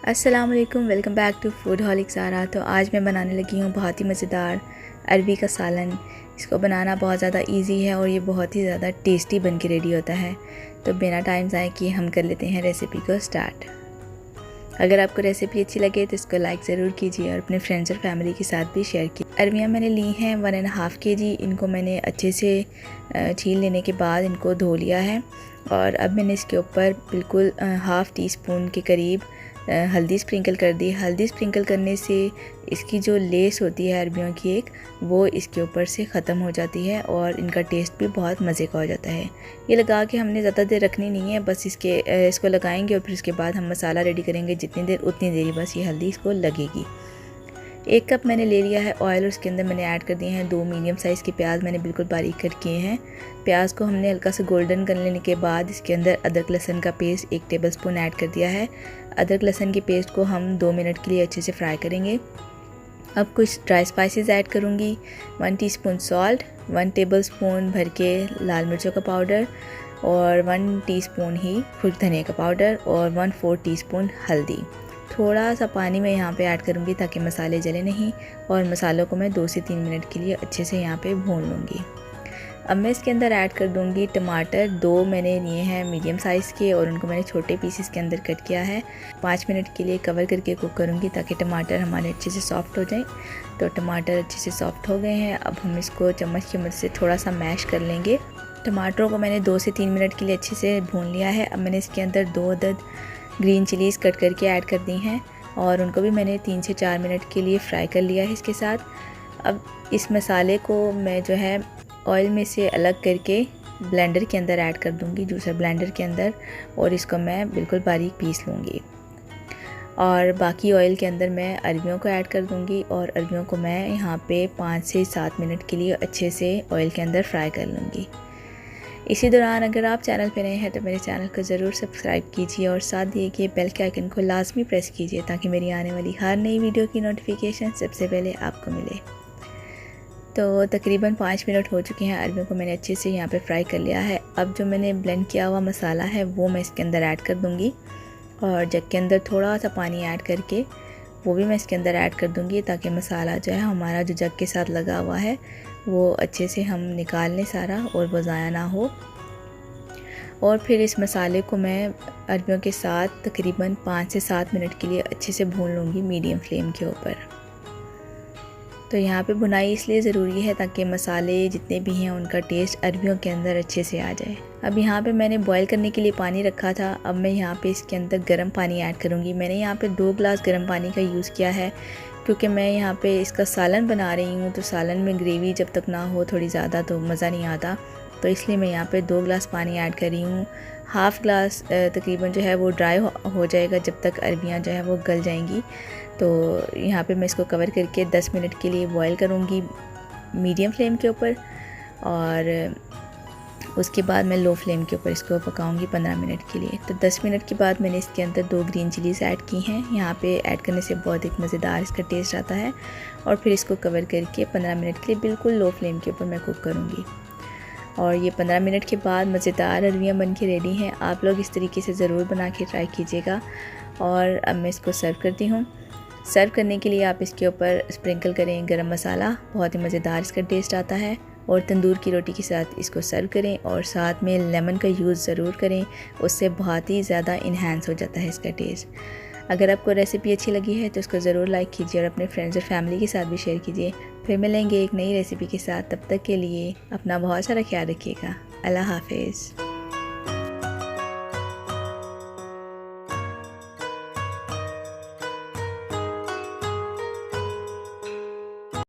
अस्सलाम वालेकुम, welcome back to फूडहॉलिक Zaara. तो आज मैं बनाने लगी हूँ बहुत ही मज़ेदार अरबी का सालन। इसको बनाना बहुत ज़्यादा इजी है और ये बहुत ही ज़्यादा टेस्टी बन के रेडी होता है। तो बिना टाइम ज़ाय किए हम कर लेते हैं रेसिपी को स्टार्ट। अगर आपको रेसिपी अच्छी लगे तो इसको लाइक ज़रूर कीजिए और अपने फ्रेंड्स और फैमिली के साथ भी शेयर कीजिए। अरबियाँ मैंने ली हैं 1.5 kg। इनको मैंने अच्छे से छील लेने के बाद इनको धो लिया है और अब मैंने इसके ऊपर बिल्कुल हाफ़ टी स्पून के करीब हल्दी स्प्रिंकल कर दी। हल्दी स्प्रिंकल करने से इसकी जो लेस होती है अरबियों की वो इसके ऊपर से ख़त्म हो जाती है और इनका टेस्ट भी बहुत मज़े का हो जाता है। ये लगा के हमने ज़्यादा देर रखनी नहीं है, बस इसको लगाएंगे और फिर उसके बाद हम मसाला रेडी करेंगे। जितनी देर उतनी देर ही बस ये हल्दी इसको लगेगी। 1 कप मैंने ले लिया है ऑयल और उसके अंदर मैंने ऐड कर दिए हैं 2 मीडियम साइज़ के प्याज। मैंने बिल्कुल बारीक कट किए हैं। प्याज को हमने हल्का सा गोल्डन कर लेने के बाद इसके अंदर अदरक लहसुन का पेस्ट 1 टेबलस्पून ऐड कर दिया है। अदरक लहसुन की पेस्ट को हम 2 मिनट के लिए अच्छे से फ्राई करेंगे। अब कुछ ड्राई स्पाइसेस ऐड करूँगी। 1 टीस्पून सॉल्ट, 1 टेबलस्पून भर के लाल मिर्चों का पाउडर और 1 टीस्पून ही खुश्क धनिया का पाउडर और 1/4 टीस्पून हल्दी। थोड़ा सा पानी मैं यहाँ पे ऐड करूँगी ताकि मसाले जले नहीं और मसालों को मैं 2 से 3 मिनट के लिए अच्छे से यहाँ पे भून लूँगी। अब मैं इसके अंदर ऐड कर दूँगी टमाटर। 2 मैंने लिए हैं मीडियम साइज़ के और उनको मैंने छोटे पीसेस के अंदर कट किया है। 5 मिनट के लिए कवर करके कुक करूँगी ताकि टमाटर हमारे अच्छे से सॉफ्ट हो जाएं। तो टमाटर अच्छे से सॉफ्ट हो गए हैं। अब हम इसको चम्मच की मदद से थोड़ा सा मैश कर लेंगे। टमाटरों को मैंने 2 से 3 मिनट के लिए अच्छे से भून लिया है। अब मैंने इसके अंदर 2 अदद ग्रीन चिलीज़ कट करके ऐड कर दी हैं और उनको भी मैंने 3 से 4 मिनट के लिए फ्राई कर लिया है इसके साथ। अब इस मसाले को मैं जो है ऑयल में से अलग करके ब्लेंडर के अंदर ऐड कर दूंगी, जूसर ब्लेंडर के अंदर, और इसको मैं बिल्कुल बारीक पीस लूँगी। और बाकी ऑयल के अंदर मैं अरबियों को ऐड कर दूंगी और अरबियों को मैं यहाँ पे 5 से 7 मिनट के लिए अच्छे से ऑयल के अंदर फ्राई कर लूँगी। इसी दौरान अगर आप चैनल पर नए हैं तो मेरे चैनल को ज़रूर सब्सक्राइब कीजिए और साथ दिए गए बेल के आइकन को लाजमी प्रेस कीजिए ताकि मेरी आने वाली हर नई वीडियो की नोटिफिकेशन सबसे पहले आपको मिले। तो तकरीबन 5 मिनट हो चुके हैं। अरबियों को मैंने अच्छे से यहाँ पे फ्राई कर लिया है। अब जो मैंने ब्लेंड किया हुआ मसाला है वो मैं इसके अंदर ऐड कर दूँगी और जग के अंदर थोड़ा सा पानी ऐड करके वो भी मैं इसके अंदर ऐड कर दूँगी ताकि मसाला जो है हमारा जो जग के साथ लगा हुआ है वो अच्छे से हम निकाल लें सारा और वो ज़ाया ना हो। और फिर इस मसाले को मैं अरबियों के साथ तकरीबन 5 से 7 मिनट के लिए अच्छे से भून लूँगी मीडियम फ्लेम के ऊपर। तो यहाँ पे भुनाई इसलिए ज़रूरी है ताकि मसाले जितने भी हैं उनका टेस्ट अरबियों के अंदर अच्छे से आ जाए। अब यहाँ पे मैंने बॉईल करने के लिए पानी रखा था। अब मैं यहाँ पे इसके अंदर गर्म पानी ऐड करूँगी। मैंने यहाँ पे 2 गिलास गर्म पानी का यूज़ किया है क्योंकि मैं यहाँ पे इसका सालन बना रही हूँ। तो सालन में ग्रेवी जब तक ना हो थोड़ी ज़्यादा तो मज़ा नहीं आता, तो इसलिए मैं यहाँ पे 2 गिलास पानी ऐड कर रही हूँ। हाफ़ ग्लास तकरीबन जो है वो ड्राई हो जाएगा जब तक अरबियाँ जो है वो गल जाएंगी। तो यहाँ पे मैं इसको कवर करके 10 मिनट के लिए बॉईल करूँगी मीडियम फ्लेम के ऊपर और उसके बाद मैं लो फ्लेम के ऊपर इसको पकाऊंगी 15 मिनट के लिए। तो 10 मिनट के बाद मैंने इसके अंदर 2 ग्रीन चिलीज़ ऐड की हैं। यहाँ पे ऐड करने से बहुत एक मज़ेदार इसका टेस्ट आता है। और फिर इसको कवर करके 15 मिनट के लिए बिल्कुल लो फ्लेम के ऊपर मैं कुक करूँगी। और ये 15 मिनट के बाद मज़ेदार अरबियाँ बन के रेडी हैं। आप लोग इस तरीके से ज़रूर बना के ट्राई कीजिएगा। और अब मैं इसको सर्व करती हूँ। सर्व करने के लिए आप इसके ऊपर स्प्रिंकल करें गरम मसाला, बहुत ही मज़ेदार इसका टेस्ट आता है। और तंदूर की रोटी के साथ इसको सर्व करें और साथ में लेमन का यूज़ ज़रूर करें, उससे बहुत ही ज़्यादा इन्हांस हो जाता है इसका टेस्ट। अगर आपको रेसिपी अच्छी लगी है तो इसको ज़रूर लाइक कीजिए और अपने फ्रेंड्स और फैमिली के साथ भी शेयर कीजिए। फिर मिलेंगे एक नई रेसिपी के साथ, तब तक के लिए अपना बहुत सारा ख्याल रखिएगा। अल्लाह हाफिज़।